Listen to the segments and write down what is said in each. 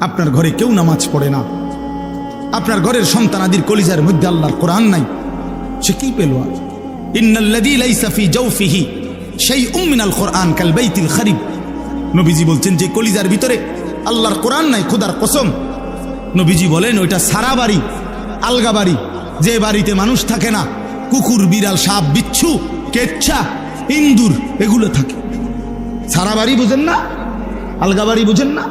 আপনার ঘরে কেউ নামাজ পড়ে না, আপনার ঘরের সন্তানাদির কলিজার মধ্যে আল্লাহর কোরআন নাই, সে কি পেল? আর ইন্নাল্লাযী লাইসা ফি জাওফিহি শাইউম মিনাল কোরআন কাল বাইতিল খারিব। নবীজি বলছেন যে কলিজার ভিতরে আল্লাহর কোরআন নাই, খোদার কসম, নবীজি বলেন ওইটা সারা বাড়ি, আলগা বাড়ি, যে বাড়িতে মানুষ থাকে না, কুকুর, বিড়াল, সাপ, বিচ্ছু, কেচ্ছা, ইন্দুর এগুলো থাকে। সারা বাড়ি বুঝেন না, আলগা বাড়ি বুঝেন না?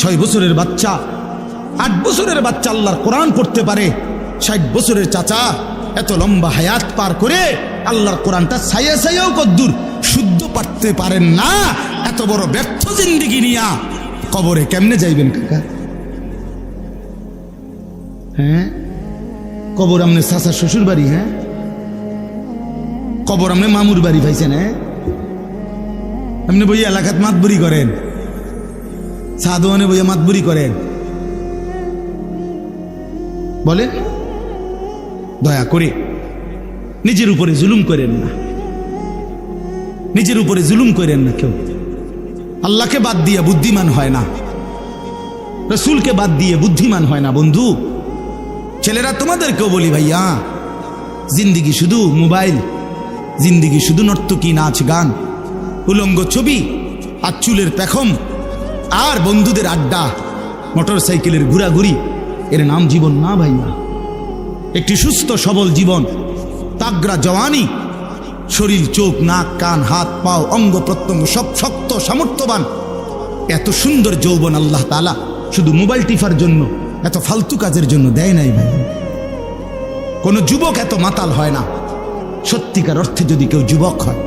6 বছরের বাচ্চা, 8 বছরের বাচ্চা আল্লাহর কোরআন পড়তে পারে। 60 বছরের চাচা এত লম্বা হায়াত পার করে আল্লাহর কোরআনটা ছায়া ছায়াও কদ্দুর শুদ্ধ পারতে পারেন না। এত বড় ব্যর্থ জিন্দেগি নিয়া কবরে কেমনে যাইবেন কাকা? হ্যাঁ, কবর আমনে চাচার শ্বশুর বাড়ি? হ্যাঁ, কবর আমনে মামুর বাড়ি পাইছেন? হ্যাঁ, আপনি বই এলাকাত মাতবুরি করেন, সাদওয়ানে বইয়া মাতবুরি করেন, বলেন? দয়া করে নিজের উপরে জুলুম করেন না, নিজের উপরে জুলুম করেন না। কেউ আল্লাহকে বাদ দিয়ে বুদ্ধিমান হয় না, রসুলকে বাদ দিয়ে বুদ্ধিমান হয় না। বন্ধু, ছেলেরা তোমাদেরকেও বলি, ভাইয়া, জিন্দিগি শুধু মোবাইল, জিন্দিগি শুধু নর্তকী, নাচ গান, উলঙ্গ ছবি আর চুলের পেখম আর বন্ধুদের আড্ডা, মোটর সাইকেলের ঘোরাঘুরি, এর নাম জীবন না ভাইয়া। একটি সুস্থ সবল জীবন, তাগড়া জওয়ানি, শরীর, চোখ, নাক, কান, হাত, পাও, অঙ্গ প্রত্যঙ্গ সব শক্ত সামর্থ্যবান, এত সুন্দর যৌবন আল্লাহ তাআলা শুধু মোবাইল টিফার জন্য, এত ফালতু কাজের জন্য দেয় নাই ভাই। কোন যুবক এত মাতাল হয় না। সত্যিকার অর্থে যদি কেউ যুবক হয়,